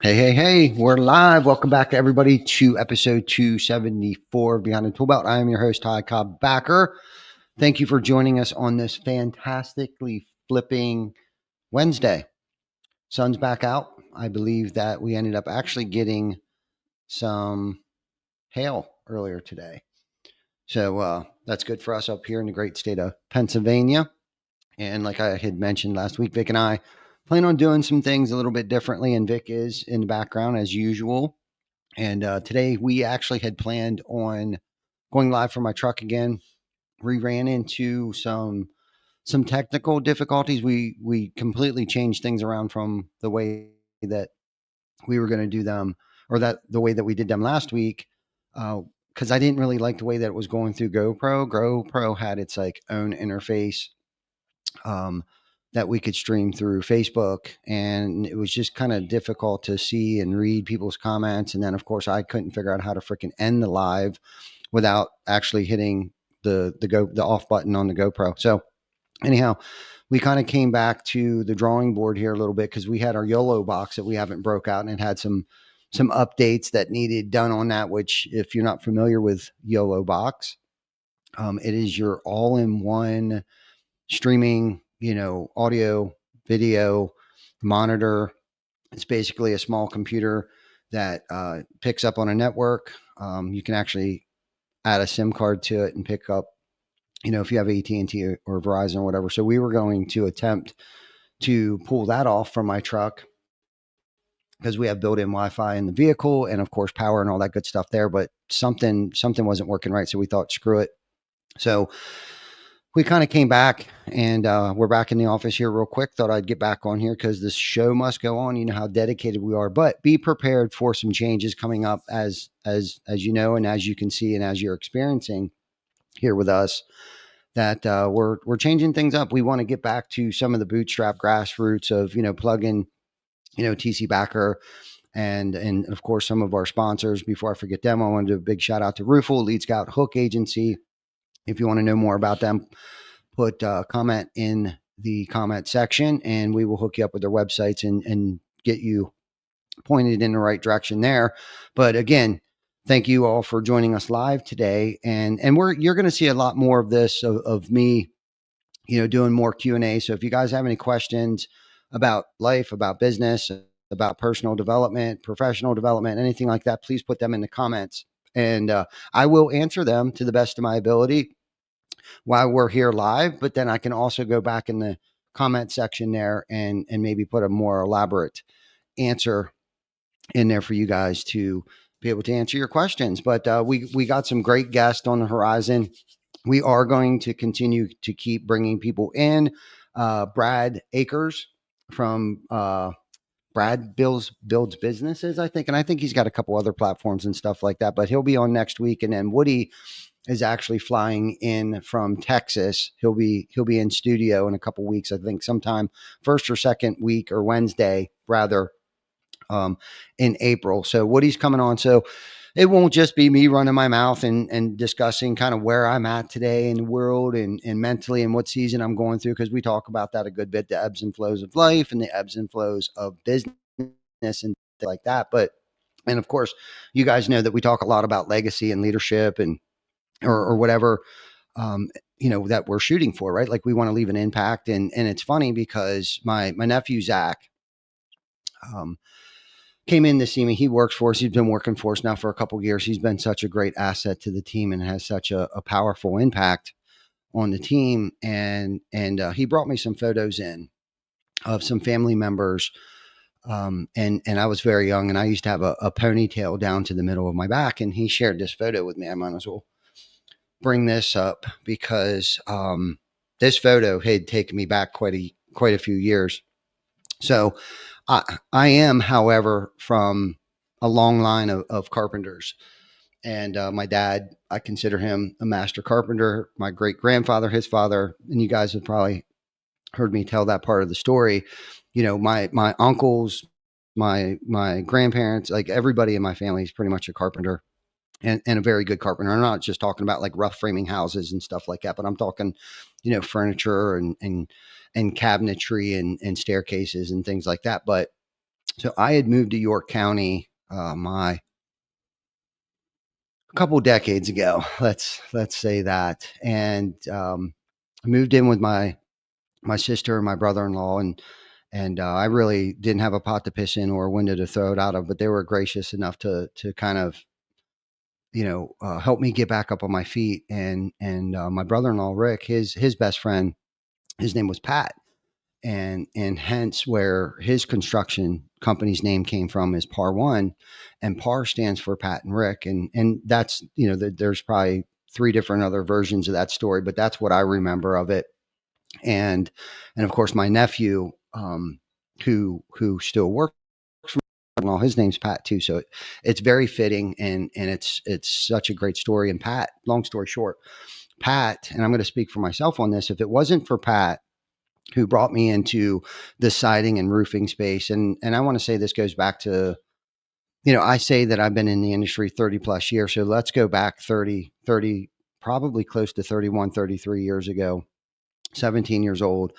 Hey, we're live. Welcome back, everybody, to episode 274 of Behind the TolBelt. I am your host, Cobb Backer. Thank you for joining us on this fantastically flipping Wednesday. Sun's back out. I believe that we ended up actually getting some hail earlier today. So that's good for us up here in the great state of Pennsylvania. And like I had mentioned last week, Vic and I plan on doing some things a little bit differently. And Vic is in the background as usual. And today we actually had planned on going live from my truck again. We ran into some technical difficulties. We completely changed things around from the way that we were going to do them, or that the way that we did them last week. Because I didn't really like the way that it was going through GoPro. GoPro had its like own interface um, that we could stream through Facebook, and it was just kind of difficult to see and read people's comments. And then, of course, I couldn't figure out how to freaking end the live without actually hitting the off button on the GoPro. So anyhow, we kind of came back to the drawing board here a little bit because we had our YOLO box that we haven't broke out, and it had some updates that needed done on that. Which, if you're not familiar with YOLO box, it is your all-in-one streaming, audio, video monitor. It's basically a small computer that picks up on a network. You can actually add a SIM card to it and pick up, if you have AT&T or Verizon or whatever. So we were going to attempt to pull that off from my truck because we have built-in Wi-Fi in the vehicle and, of course, power and all that good stuff there. But something wasn't working right, so we thought, screw it. So we kind of came back, and we're back in the office here real quick. Thought I'd get back on here because this show must go on. You know how dedicated we are, but be prepared for some changes coming up as you know, and as you can see, and as you're experiencing here with us, that we're changing things up. We want to get back to some of the bootstrap grassroots of plugging, TC Backer. And of course, some of our sponsors. Before I forget them, I want to do a big shout out to Roofle, Lead Scout Hook Agency. If you want to know more about them, put a comment in the comment section, and we will hook you up with their websites and get you pointed in the right direction there. But again, thank you all for joining us live today. And you're going to see a lot more of this of me, doing more Q&A. So if you guys have any questions about life, about business, about personal development, professional development, anything like that, please put them in the comments, and I will answer them to the best of my ability while we're here live. But then I can also go back in the comment section there and maybe put a more elaborate answer in there for you guys to be able to answer your questions. But we got some great guests on the horizon. We are going to continue to keep bringing people in. Brad Akers from Brad builds businesses, I think, and I think he's got a couple other platforms and stuff like that. But he'll be on next week, and then Woody is actually flying in from Texas. He'll be in studio in a couple weeks, I think, sometime first or second week, or Wednesday rather, in April. So Woody's coming on. So it won't just be me running my mouth and discussing kind of where I'm at today in the world and mentally and what season I'm going through, because we talk about that a good bit, the ebbs and flows of life and the ebbs and flows of business and like that. And of course, you guys know that we talk a lot about legacy and leadership and or whatever, that we're shooting for, right? Like we want to leave an impact. And it's funny because my nephew, Zach, came in to see me. He works for us. He's been working for us now for a couple of years. He's been such a great asset to the team and has such a powerful impact on the team. And he brought me some photos in of some family members. And I was very young, and I used to have a ponytail down to the middle of my back. And he shared this photo with me. I might as well bring this up because this photo had taken me back quite a few years. So I am, however, from a long line of carpenters. And my dad, I consider him a master carpenter. My great grandfather, his father, and you guys have probably heard me tell that part of the story. My uncles, my grandparents, like everybody in my family is pretty much a carpenter. And a very good carpenter. I'm not just talking about like rough framing houses and stuff like that, but I'm talking, furniture and cabinetry and staircases and things like that. But So I had moved to York County, my a couple decades ago. Let's say that, and I moved in with my sister and my brother-in-law, and I really didn't have a pot to piss in or a window to throw it out of, but they were gracious enough to kind of help me get back up on my feet. And my brother-in-law Rick, his best friend, his name was Pat, and hence where his construction company's name came from is Par One, and Par stands for Pat and Rick, and that's there's probably three different other versions of that story, but that's what I remember of it. And of course my nephew, who still works for me, well, his name's Pat too, so it's very fitting, and it's such a great story. And Pat, long story short, Pat, and I'm going to speak for myself on this, if it wasn't for Pat, who brought me into the siding and roofing space, and I want to say this goes back to, I say that I've been in the industry 30 plus years, so let's go back 30, probably close to 31, 33 years ago, 17 years old.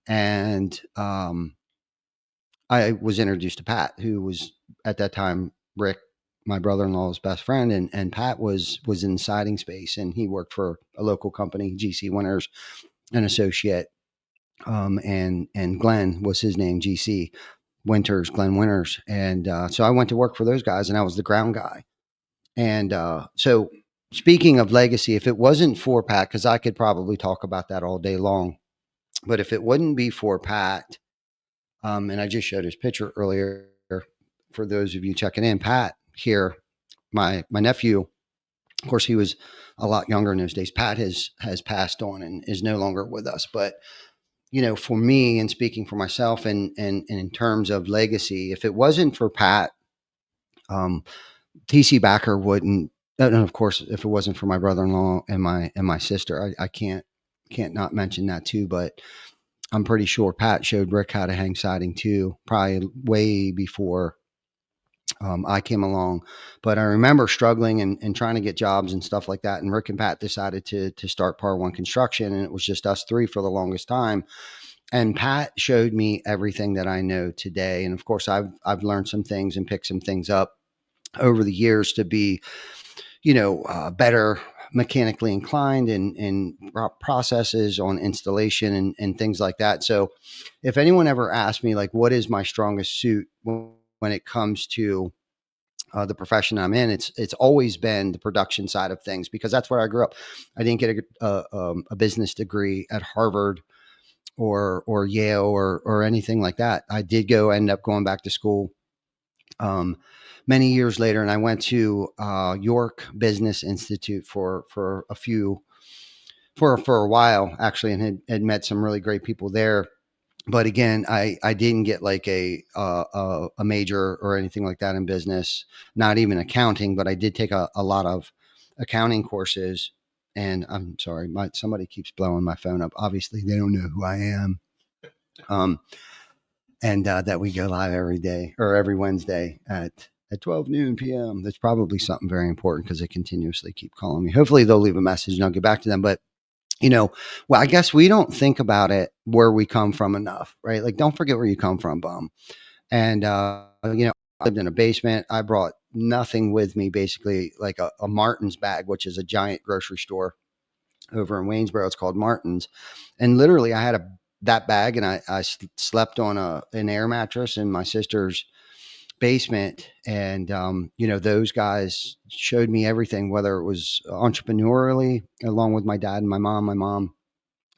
And I was introduced to Pat, who was at that time Rick, my brother-in-law's best friend, and Pat was in the siding space, and he worked for a local company, GC Winters, an associate, and Glenn was his name, GC Winters, Glenn Winters, and so I went to work for those guys, and I was the ground guy. And so, speaking of legacy, if it wasn't for Pat, because I could probably talk about that all day long, but if it wouldn't be for Pat, and I just showed his picture earlier for those of you checking in. Pat here, my nephew, of course, he was a lot younger in those days. Pat has passed on and is no longer with us. But for me, and speaking for myself, and in terms of legacy, if it wasn't for Pat, um, TC Backer wouldn't. And of course, if it wasn't for my brother-in-law and my sister, I can't not mention that too. But I'm pretty sure Pat showed Rick how to hang siding too, probably way before I came along. But I remember struggling and trying to get jobs and stuff like that. And Rick and Pat decided to start Par One Construction, and it was just us three for the longest time. And Pat showed me everything that I know today. And of course, I've learned some things and picked some things up over the years to be, better mechanically inclined and processes on installation and things like that. So if anyone ever asked me, like, what is my strongest suit when it comes to the profession I'm in, it's always been the production side of things, because that's where I grew up. I didn't get a business degree at Harvard or Yale or anything like that. I did end up going back to school um, many years later, and I went to York Business Institute for a while actually, and had met some really great people there. But again, I didn't get like a major or anything like that in business, not even accounting. But I did take a lot of accounting courses. And I'm sorry, somebody keeps blowing my phone up. Obviously, they don't know who I am. And that we go live every day or every Wednesday at 12 noon p.m. That's probably something very important, because they continuously keep calling me. Hopefully they'll leave a message and I'll get back to them. But well, I guess we don't think about it where we come from enough, right? Like, don't forget where you come from, bum. And I lived in a basement. I brought nothing with me, basically, like a Martin's bag, which is a giant grocery store over in Waynesboro. It's called Martin's, and literally, I had that bag, and I slept on an air mattress in my sister's basement. And those guys showed me everything, whether it was entrepreneurially, along with my dad and my mom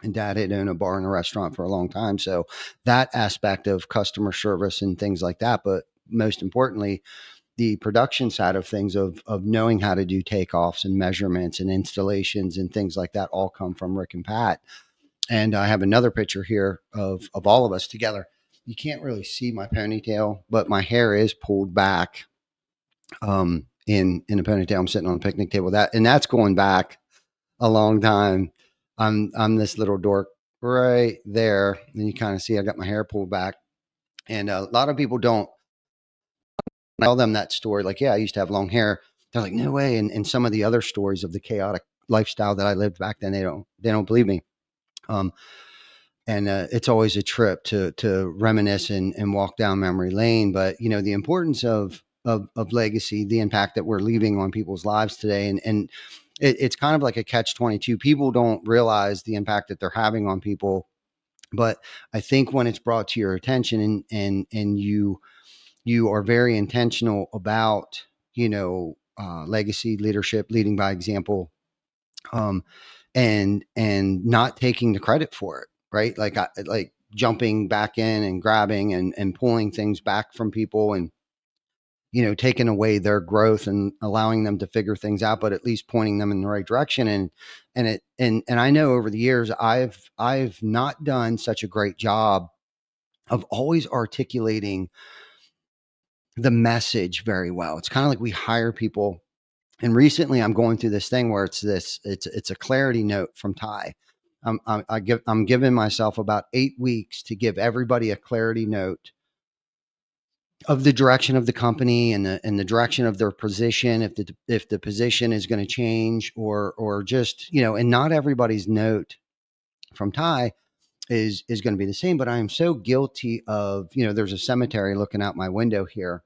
and dad had owned a bar and a restaurant for a long time, so that aspect of customer service and things like that. But most importantly, the production side of things, of knowing how to do takeoffs and measurements and installations and things like that, all come from Rick and Pat. And I have another picture here of all of us together. You can't really see my ponytail, but my hair is pulled back in a ponytail. I'm sitting on a picnic table, and that's going back a long time. I'm this little dork right there, and you kind of see I got my hair pulled back. And a lot of people don't tell them that story. Like, yeah, I used to have long hair. They're like, no way. And some of the other stories of the chaotic lifestyle that I lived back then, they don't believe me. Um, It's always a trip to reminisce and walk down memory lane. But the importance of legacy, the impact that we're leaving on people's lives today, and it's kind of like a catch-22. People don't realize the impact that they're having on people, but I think when it's brought to your attention and you are very intentional about legacy leadership, leading by example, um, and not taking the credit for it, right? Like jumping back in and grabbing and pulling things back from people, and taking away their growth and allowing them to figure things out, but at least pointing them in the right direction. And I know over the years I've not done such a great job of always articulating the message very well. It's kind of like we hire people. And recently I'm going through this thing where it's a clarity note from Ty. I'm giving myself about 8 weeks to give everybody a clarity note of the direction of the company and the direction of their position, if the position is going to change, or just, and not everybody's note from Ty is going to be the same. But I am so guilty of, there's a cemetery looking out my window here.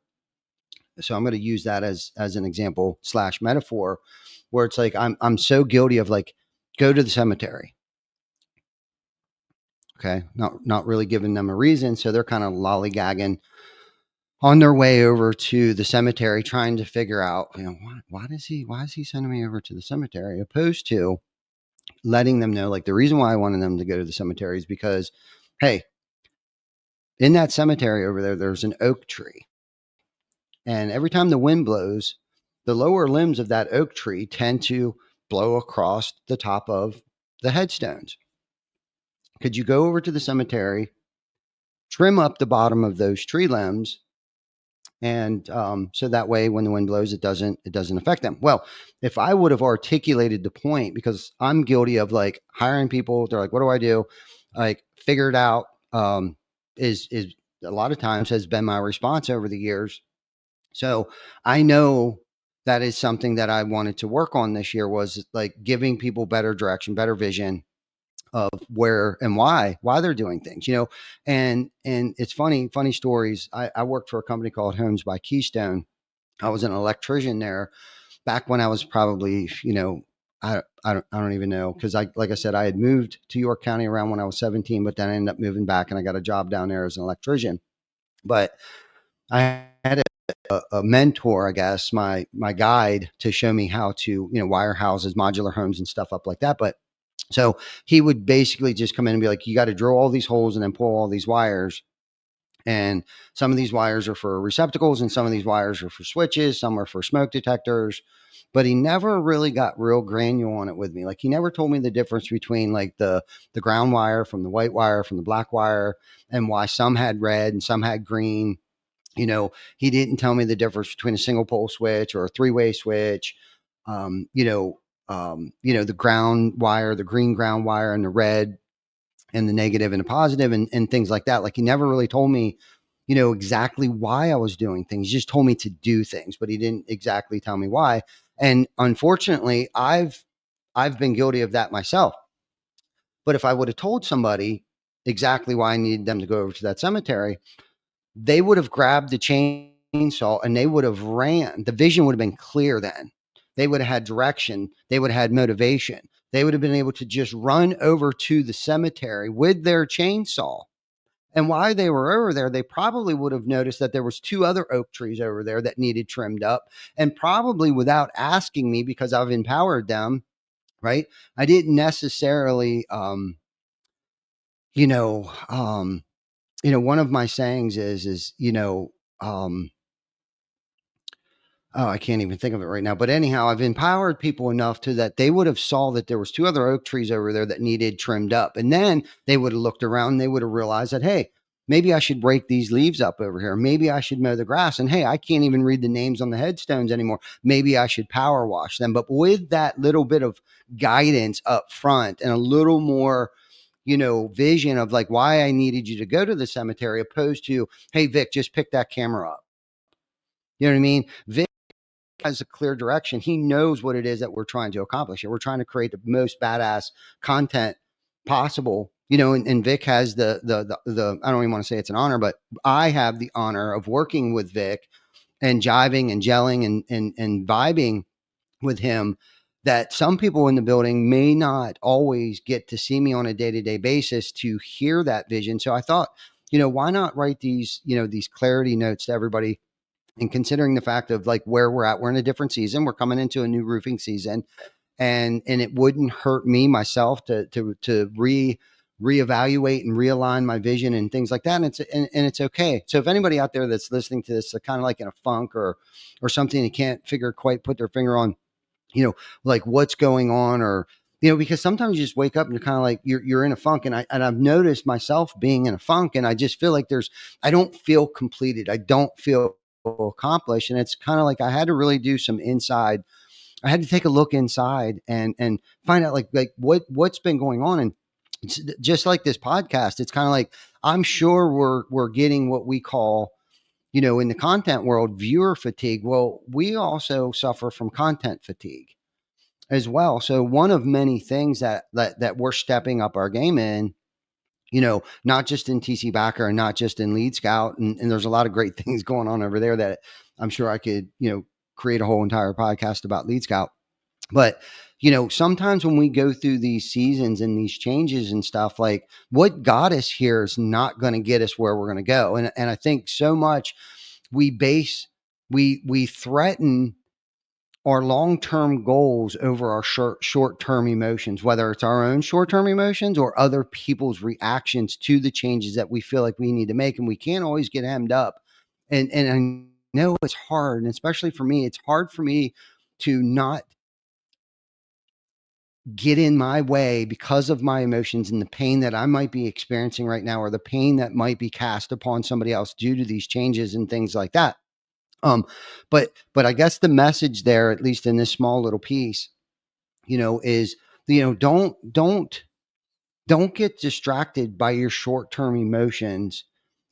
So I'm going to use that as an example slash metaphor, where it's like I'm so guilty of, like, go to the cemetery. Okay. Not really giving them a reason. So they're kind of lollygagging on their way over to the cemetery, trying to figure out, why is he sending me over to the cemetery, opposed to letting them know, like, the reason why I wanted them to go to the cemetery is because, hey, in that cemetery over there, there's an oak tree. And every time the wind blows, the lower limbs of that oak tree tend to blow across the top of the headstones. Could you go over to the cemetery, trim up the bottom of those tree limbs, and so that way when the wind blows, it doesn't affect them? Well, if I would have articulated the point, because I'm guilty of, like, hiring people, they're like, what do I do? Like, figure it out, is a lot of times has been my response over the years. So I know that is something that I wanted to work on this year, was like giving people better direction, better vision of where and why they're doing things, and it's funny stories. I worked for a company called Homes by Keystone. I was an electrician there back when I was probably, I don't even know, because like I said, I had moved to York County around when I was 17, but then I ended up moving back and I got a job down there as an electrician. But I had a mentor, I guess, my guide, to show me how to, wire houses, modular homes, and stuff up like that. But so he would basically just come in and be like, you got to drill all these holes and then pull all these wires. And some of these wires are for receptacles, and some of these wires are for switches, some are for smoke detectors. But he never really got real granular on it with me. Like, he never told me the difference between, like, the ground wire from the white wire from the black wire, and why some had red and some had green. He didn't tell me the difference between a single pole switch or a three-way switch. Um, you know, the ground wire, the green ground wire, and the red and the negative and the positive, and things like that. Like, he never really told me, exactly why I was doing things. He just told me to do things, but he didn't exactly tell me why. And unfortunately, I've been guilty of that myself. But if I would have told somebody exactly why I needed them to go over to that cemetery, they would have grabbed the chainsaw and they would have ran. The vision would have been clear then. They would have had direction. They would have had motivation. They would have been able to just run over to the cemetery with their chainsaw. And while they were over there, they probably would have noticed that there was two other oak trees over there that needed trimmed up. And probably without asking me, because I've empowered them, right? I didn't necessarily, you know, um, one of my sayings is, um, oh, I can't even think of it right now. But anyhow, I've empowered people enough to that they would have saw that there was two other oak trees over there that needed trimmed up. And then they would have looked around and they would have realized that, hey, maybe I should break these leaves up over here. Maybe I should mow the grass. And hey, I can't even read the names on the headstones anymore. Maybe I should power wash them. But with that little bit of guidance up front and a little more, vision of, like, why I needed you to go to the cemetery, opposed to, hey, Vic, just pick that camera up. You know what I mean? Vic has a clear direction. He knows what it is that we're trying to accomplish. And we're trying to create the most badass content possible, and Vic has the I don't even want to say it's an honor, but I have the honor of working with Vic and jiving and gelling and vibing with him, that some people in the building may not always get to see me on a day-to-day basis to hear that vision. So I thought, why not write these clarity notes to everybody, and considering the fact of like where we're at, we're in a different season, we're coming into a new roofing season, and it wouldn't hurt me myself to reevaluate and realign my vision and things like that. And it's okay. So if anybody out there that's listening to this, kind of like in a funk or something, they can't quite put their finger on, like what's going on, or because sometimes you just wake up and you're kind of like you're in a funk, and I've noticed myself being in a funk, and I just feel like I don't feel completed, I don't feel accomplished, and it's kind of like I had to really do some inside. I had to take a look inside and find out like what's been going on. And it's just like this podcast, it's kind of like I'm sure we're getting what we call, in the content world, viewer fatigue. Well, we also suffer from content fatigue as well. So one of many things that we're stepping up our game in, not just in TC Backer and not just in Lead Scout. And there's a lot of great things going on over there that I'm sure I could, create a whole entire podcast about Lead Scout. But, sometimes when we go through these seasons and these changes and stuff, like what got us here is not going to get us where we're going to go. And I think so much we threaten our long-term goals over our short-term emotions, whether it's our own short-term emotions or other people's reactions to the changes that we feel like we need to make. And we can't always get hemmed up. And I know it's hard. And especially for me, it's hard for me to not get in my way because of my emotions and the pain that I might be experiencing right now, or the pain that might be cast upon somebody else due to these changes and things like that. But I guess the message there, at least in this small little piece, is, don't get distracted by your short-term emotions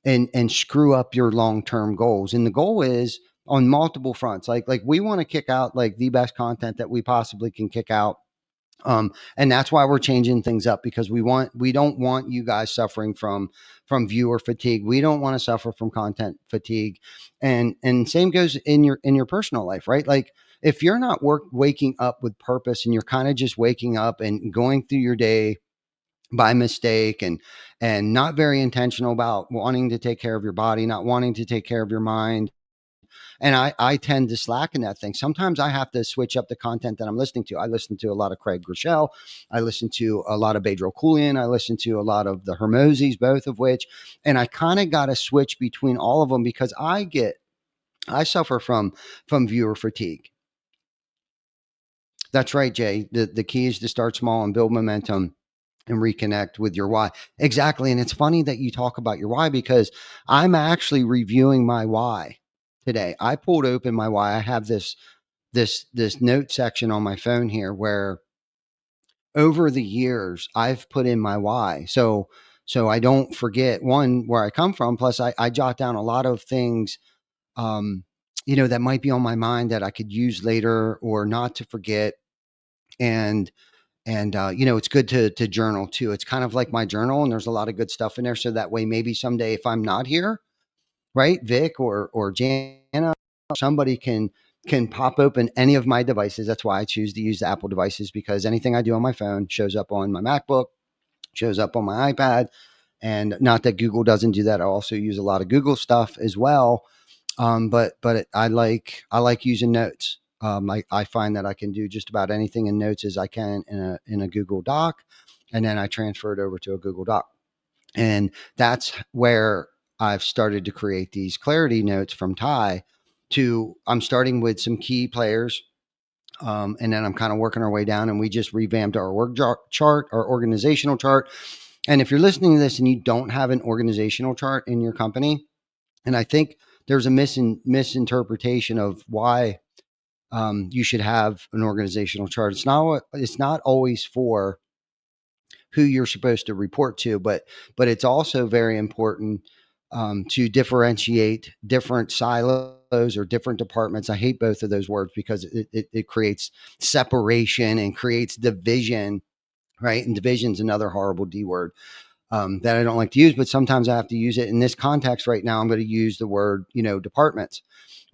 and screw up your long-term goals. And the goal is on multiple fronts. Like we want to kick out like the best content that we possibly can kick out. And that's why we're changing things up, because we don't want you guys suffering from viewer fatigue. We don't want to suffer from content fatigue. And same goes in your personal life, right? Like if you're not waking up with purpose, and you're kind of just waking up and going through your day by mistake, and not very intentional about wanting to take care of your body, not wanting to take care of your mind. And I tend to slacken that thing. Sometimes I have to switch up the content that I'm listening to. I listen to a lot of Craig Groeschel. I listen to a lot of Bedro Keuilian. I listen to a lot of the Hermosis, both of which. And I kind of got to switch between all of them, because I suffer from viewer fatigue. That's right, Jay. The key is to start small and build momentum and reconnect with your why. Exactly. And it's funny that you talk about your why, because I'm reviewing my why today. I pulled open my why. I have this note section on my phone here where over the years I've put in my why. So I don't forget, one, where I come from. Plus I jot down a lot of things, that might be on my mind that I could use later or not to forget. And it's good to journal too. It's kind of like my journal, and there's a lot of good stuff in there. So that way, maybe someday if I'm not here, right, Vic or Jana, somebody can pop open any of my devices. That's why I choose to use the Apple devices, because anything I do on my phone shows up on my MacBook, shows up on my iPad. And not that Google doesn't do that. I also use a lot of Google stuff as well. I like using notes. I find that I can do just about anything in notes as I can in a Google Doc, and then I transfer it over to a Google Doc. And that's where I've started to create these clarity notes from Ty. I'm starting with some key players, and then I'm kind of working our way down, and we just revamped our org chart, our organizational chart. And if you're listening to this and you don't have an organizational chart in your company, and I think there's a misinterpretation of why you should have an organizational chart. It's not always for who you're supposed to report to, but it's also very important to differentiate different silos or different departments. I hate both of those words because it creates separation and creates division, right? And division's another horrible D word. that I don't like to use, but sometimes I have to use it in this context right now. I'm going to use the word, departments,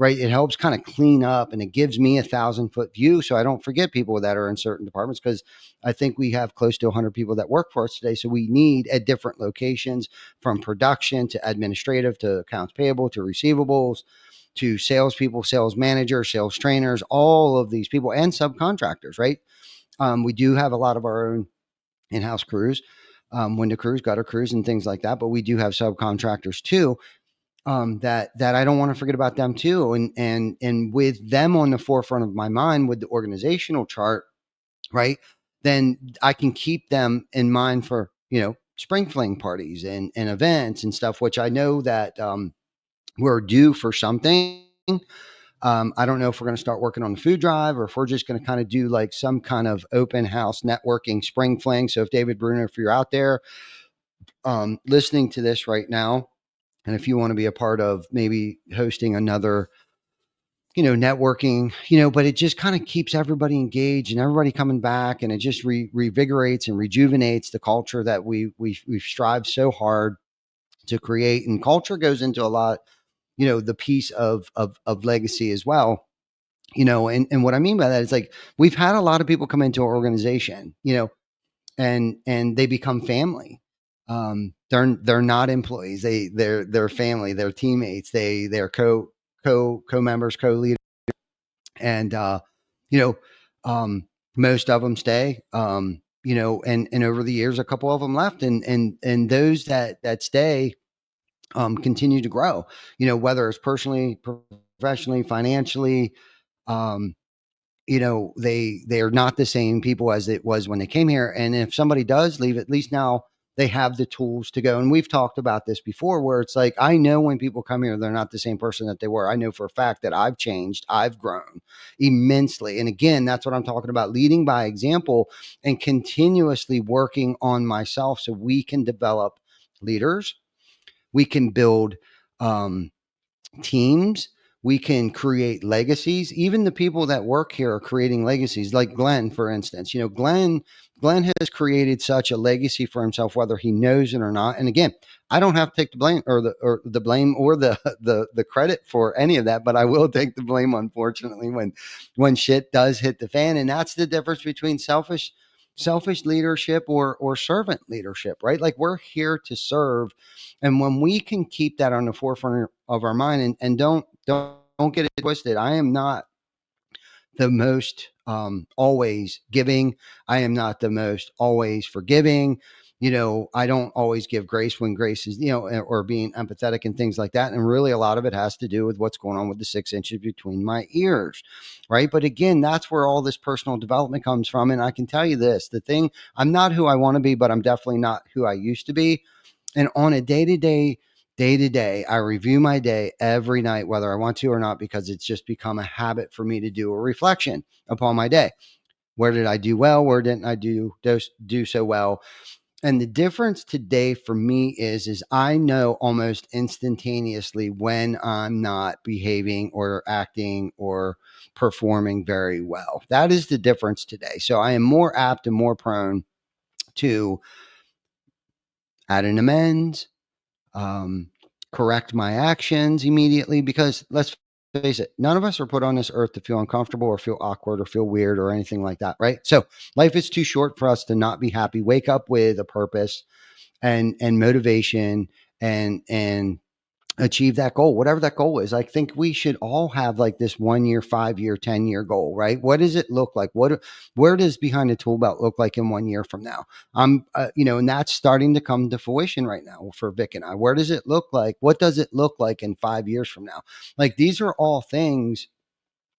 right? It helps kind of clean up and it gives me 1,000-foot view. So I don't forget people that are in certain departments, because I think we have close to 100 people that work for us today. So we need at different locations, from production to administrative to accounts payable to receivables to salespeople, sales managers, sales trainers, all of these people, and subcontractors, right? We do have a lot of our own in-house crews, window crews, gutter crews, and things like that. But we do have subcontractors too. That I don't want to forget about them too. And with them on the forefront of my mind with the organizational chart, right? Then I can keep them in mind for, spring fling parties and events and stuff, which I know that we're due for something. I don't know if we're going to start working on the food drive, or if we're just going to kind of do like some kind of open house networking spring fling. So if David Bruner, if you're out there listening to this right now, and if you want to be a part of maybe hosting another, networking, but it just kind of keeps everybody engaged and everybody coming back, and it just revigorates and rejuvenates the culture that we've strived so hard to create. And culture goes into a lot, the piece of legacy as well. And what I mean by that is, like, we've had a lot of people come into our organization, and they become family. They're not employees. They're family. They're teammates. They're co-members, co-leaders, and you know, most of them stay. And over the years, a couple of them left, and those that stay continue to grow. Whether it's personally, professionally, financially. Um, they are not the same people as it was when they came here. And if somebody does leave, at least now they have the tools to go. And we've talked about this before, where it's like, I know when people come here, they're not the same person that they were. I know for a fact that I've changed, I've grown immensely. And again, that's what I'm talking about, leading by example and continuously working on myself so we can develop leaders. We can build teams. We can create legacies. Even the people that work here are creating legacies, like Glenn, for instance. Glenn has created such a legacy for himself, whether he knows it or not. And again, I don't have to take the blame or the blame or the credit for any of that, but I will take the blame, unfortunately, when shit does hit the fan. And that's the difference between selfish leadership or servant leadership, right? Like, we're here to serve. And when we can keep that on the forefront of our mind, and don't get it twisted, I am not the most always giving. I am not the most always forgiving. I don't always give grace when grace is, or being empathetic and things like that. And really, a lot of it has to do with what's going on with the 6 inches between my ears, right? But again, that's where all this personal development comes from. And I can tell you this, the thing, I'm not who I want to be, but I'm definitely not who I used to be. And on a day to day, I review my day every night, whether I want to or not, because it's just become a habit for me to do a reflection upon my day. Where did I do well? Where didn't I do so well? And the difference today for me is I know almost instantaneously when I'm not behaving or acting or performing very well. That is the difference today. So I am more apt and more prone to add an amends, correct my actions immediately, because let's face it, none of us are put on this earth to feel uncomfortable or feel awkward or feel weird or anything like that, right? So life is too short for us to not be happy. Wake up with a purpose and motivation and achieve that goal, whatever that goal is. I think we should all have like this 1 year, 5 year, 10 year goal, right? What does it look like? Where does Behind the Tool Belt look like in 1 year from now? And that's starting to come to fruition right now for Vic and I. Where does it look like? What does it look like in 5 years from now? Like, these are all things,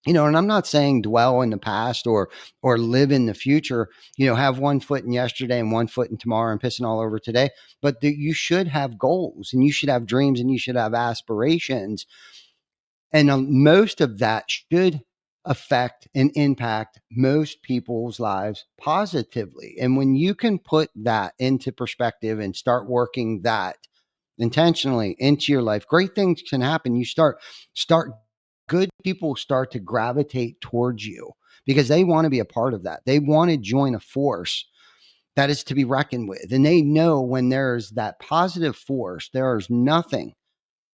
and I'm not saying dwell in the past or live in the future, have 1 foot in yesterday and 1 foot in tomorrow and pissing all over today. But you should have goals, and you should have dreams, and you should have aspirations. And most of that should affect and impact most people's lives positively. And when you can put that into perspective and start working that intentionally into your life, great things can happen. You start good people start to gravitate towards you because they want to be a part of that. They want to join a force that is to be reckoned with. And they know when there's that positive force, there is nothing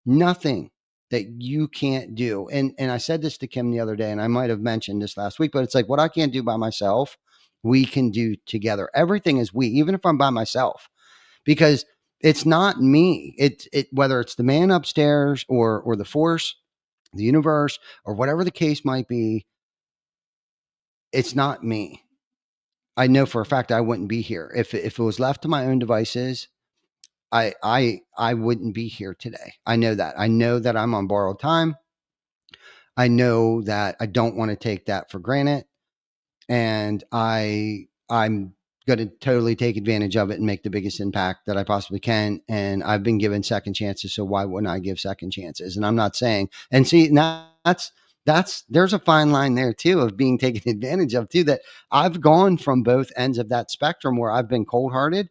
that you can't do. And I said this to Kim the other day, and I might have mentioned this last week, but it's like what I can't do by myself, we can do together. Everything is we, even if I'm by myself, because it's not me. It whether it's the man upstairs or the force, the universe, or whatever the case might be, it's not me. I know for a fact I wouldn't be here if it was left to my own devices. I wouldn't be here today. I know that. I know that I'm on borrowed time. I know that I don't want to take that for granted, and I'm going to totally take advantage of it and make the biggest impact that I possibly can. And I've been given second chances, so why wouldn't I give second chances? And I'm not saying, and see, that's there's a fine line there too of being taken advantage of too. That I've gone from both ends of that spectrum where I've been cold hearted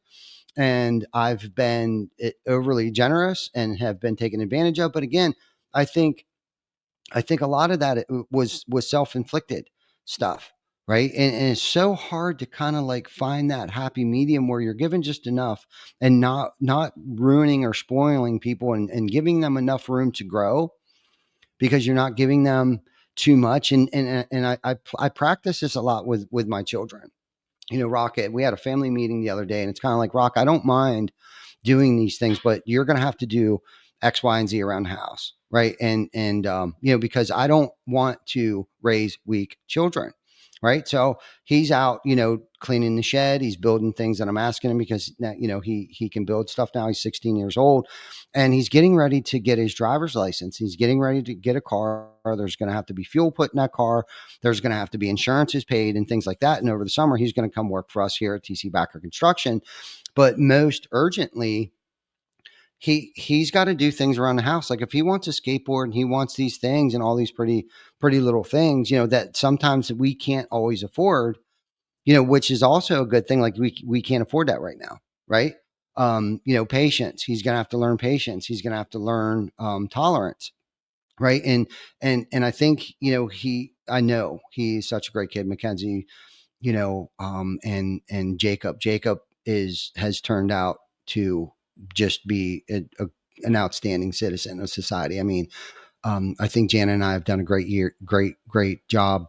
and I've been overly generous and have been taken advantage of. But again, I think I think a lot of that was self inflicted stuff, right? And it's so hard to kind of like find that happy medium where you're given just enough and not ruining or spoiling people and giving them enough room to grow because you're not giving them too much. And I practice this a lot with my children. You know, Rocket, we had a family meeting the other day, and it's kind of like, Rock, I don't mind doing these things, but you're going to have to do X, Y, and Z around the house. Right. Because I don't want to raise weak children. Right. So he's out, cleaning the shed. He's building things that I'm asking him because now, he can build stuff now. He's 16 years old and he's getting ready to get his driver's license. He's getting ready to get a car. There's going to have to be fuel put in that car. There's going to have to be insurances paid and things like that. And over the summer, he's going to come work for us here at TC Backer Construction. But most urgently, he's got to do things around the house. Like if he wants a skateboard and he wants these things and all these pretty little things, that sometimes we can't always afford, which is also a good thing. Like we can't afford that right now, right? Patience. He's going to have to learn patience. He's going to have to learn tolerance, right? And I think I know he's such a great kid, Mackenzie. And Jacob has turned out to just be an outstanding citizen of society. I mean, I think Jana and I have done a great job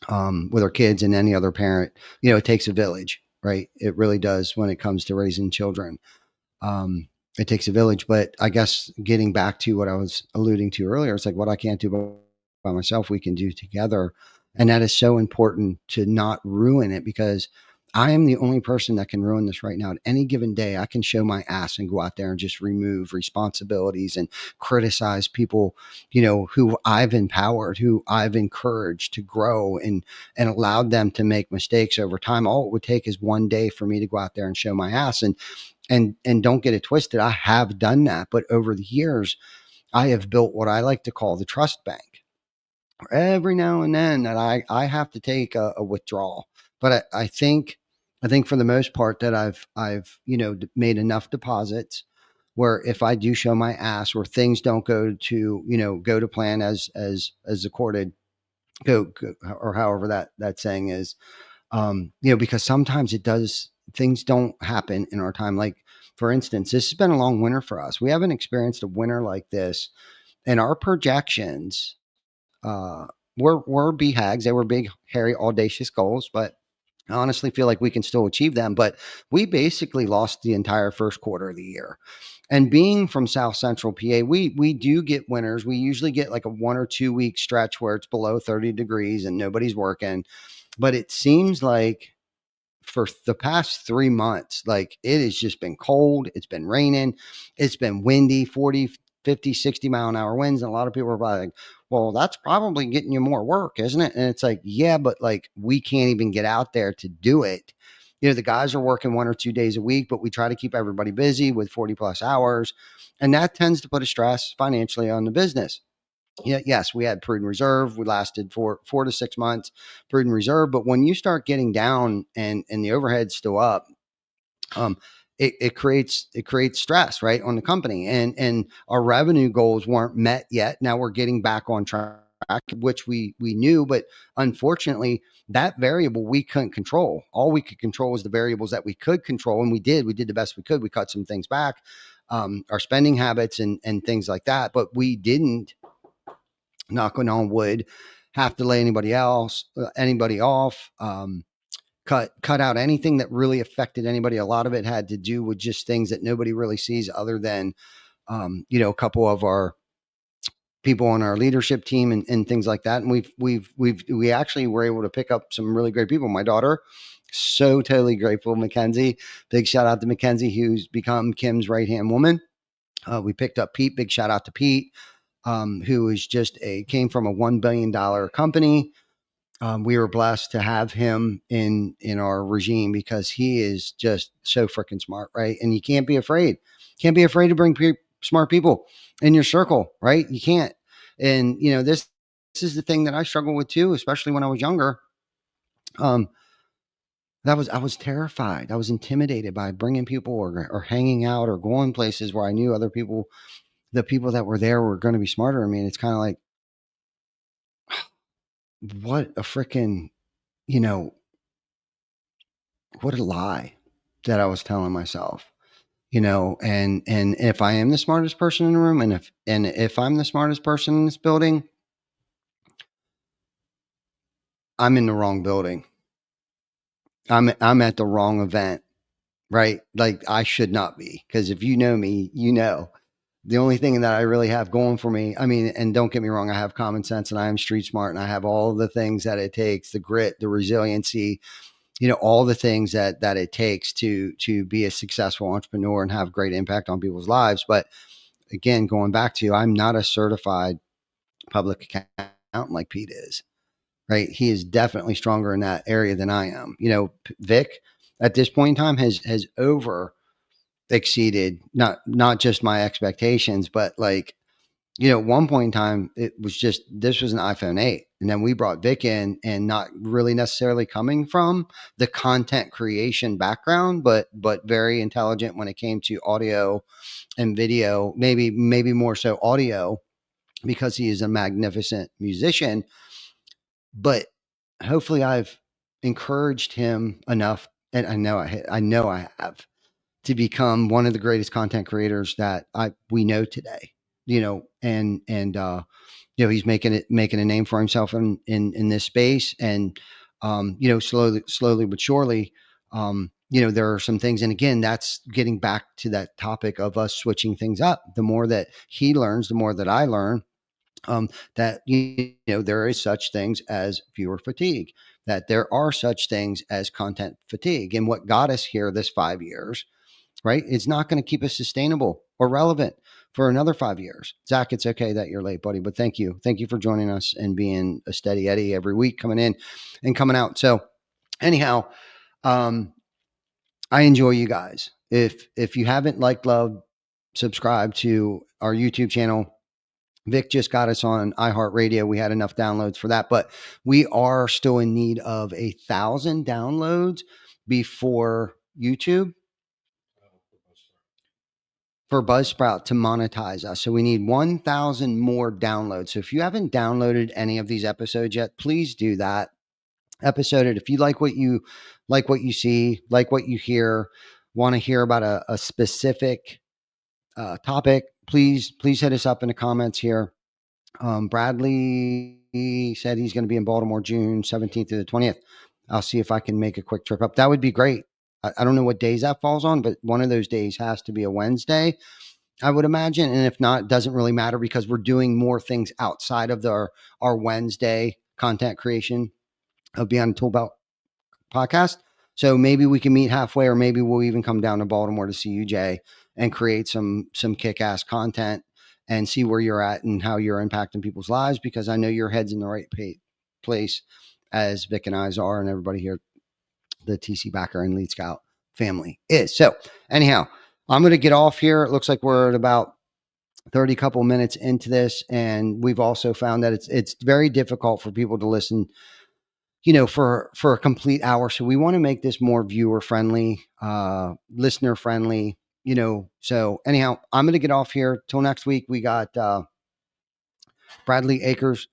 with our kids and any other parent. It takes a village, right? It really does when it comes to raising children. It takes a village, but I guess getting back to what I was alluding to earlier, it's like what I can't do by myself, we can do together. And that is so important to not ruin it because I am the only person that can ruin this right now. At any given day, I can show my ass and go out there and just remove responsibilities and criticize people, who I've empowered, who I've encouraged to grow and allowed them to make mistakes over time. All it would take is one day for me to go out there and show my ass. And don't get it twisted. I have done that, but over the years, I have built what I like to call the trust bank. Every now and then that I have to take a withdrawal, but I think for the most part that I've made enough deposits where if I do show my ass or things don't go to plan as accorded, go or however that saying is, because sometimes it does, things don't happen in our time. Like, for instance, this has been a long winter for us. We haven't experienced a winter like this. And our projections uh, were BHAGs. They were big, hairy, audacious goals, but I honestly feel like we can still achieve them. But we basically lost the entire first quarter of the year. And being from South Central PA, we do get winters. We usually get like a 1 or 2 week stretch where it's below 30 degrees and nobody's working. But it seems like for the past 3 months, like it has just been cold. It's been raining. It's been windy, 40, 50, 60 mile an hour winds. And a lot of people are like, well, that's probably getting you more work, isn't it? And it's like, yeah, but like we can't even get out there to do it. The guys are working 1 or 2 days a week, but we try to keep everybody busy with 40 plus hours. And that tends to put a stress financially on the business. Yeah, yes, we had prudent reserve. We lasted for 4 to 6 months, prudent reserve. But when you start getting down and the overhead's still up, um, it creates stress, right, on the company. And our revenue goals weren't met yet. Now we're getting back on track. which we knew, but unfortunately, that variable we couldn't control. All we could control was the variables that we could control, and we did. We did the best we could. We cut some things back, our spending habits and things like that, but we didn't, knocking on wood, have to lay anybody off. Cut out anything that really affected anybody. A lot of it had to do with just things that nobody really sees, other than a couple of our people on our leadership team and things like that. And we actually were able to pick up some really great people. My daughter, so totally grateful. Mackenzie, big shout out to Mackenzie, who's become Kim's right hand woman. We picked up Pete. Big shout out to Pete, who is came from a $1 billion company. We were blessed to have him in our regime because he is just so freaking smart, right? And you can't be afraid. Can't be afraid to bring smart people in your circle, right? You can't. And this is the thing that I struggle with too, especially when I was younger. I was terrified. I was intimidated by bringing people or hanging out or going places where I knew other people, the people that were there, were going to be smarter than me. And it's kind of like, what a freaking, you know, what a lie that I was telling myself, and if I am the smartest person in the room, and if I'm the smartest person in this building, I'm in the wrong building. I'm at the wrong event, right? Like, I should not be, because if you know me, the only thing that I really have going for me, I mean, and don't get me wrong, I have common sense and I am street smart and I have all the things that it takes, the grit, the resiliency, all the things that it takes to be a successful entrepreneur and have great impact on people's lives. But again, going back to, I'm not a certified public accountant like Pete is, right? He is definitely stronger in that area than I am. Vic at this point in time has over exceeded not just my expectations, but like, at one point in time, this was an iPhone 8. And then we brought Vic in, and not really necessarily coming from the content creation background, but very intelligent when it came to audio and video, maybe more so audio, because he is a magnificent musician. But hopefully I've encouraged him enough, and I know I have, to become one of the greatest content creators that we know today. He's making a name for himself in this space, and slowly but surely, there are some things, and again, that's getting back to that topic of us switching things up. The more that he learns, the more that I learn. That there is such things as viewer fatigue, that there are such things as content fatigue, and what got us here this 5 years, right? It's not going to keep us sustainable or relevant for another 5 years. Zach, it's okay that you're late, buddy, but thank you for joining us and being a steady Eddie every week, coming in and coming out. So anyhow, I enjoy you guys. If you haven't liked, loved, subscribe to our YouTube channel. Vic just got us on iHeartRadio. We had enough downloads for that, but we are still in need of 1,000 downloads before YouTube, for Buzzsprout to monetize us. So we need 1,000 more downloads. So if you haven't downloaded any of these episodes yet, please do that. Episode it. If you like what you see, like what you hear, want to hear about a specific topic, please hit us up in the comments here. Bradley said he's going to be in Baltimore June 17th through the 20th. I'll see if I can make a quick trip up. That would be great. I don't know what days that falls on, but one of those days has to be a Wednesday, I would imagine. And if not, it doesn't really matter, because we're doing more things outside of our Wednesday content creation of Beyond the TolBelt podcast. So maybe we can meet halfway, or maybe we'll even come down to Baltimore to see you, Jay, and create some kick-ass content and see where you're at and how you're impacting people's lives, because I know your head's in the right place, as Vic and I's are, and everybody here, the TC Backer and Lead Scout family is. So anyhow, I'm going to get off here. It looks like we're at about 30 couple minutes into this, and we've also found that it's very difficult for people to listen, for a complete hour. So we want to make this more viewer friendly, listener friendly, So anyhow, I'm going to get off here till next week. We got Bradley Akers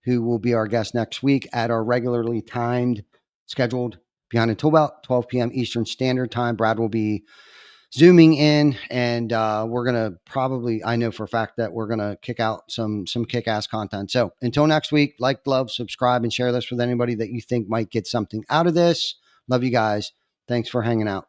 who will be our guest next week at our regularly timed, scheduled Behind the Toolbelt, 12 p.m. Eastern Standard Time. Brad will be zooming in, and we're going to probably, I know for a fact that we're going to kick out some kick-ass content. So until next week, like, love, subscribe, and share this with anybody that you think might get something out of this. Love you guys. Thanks for hanging out.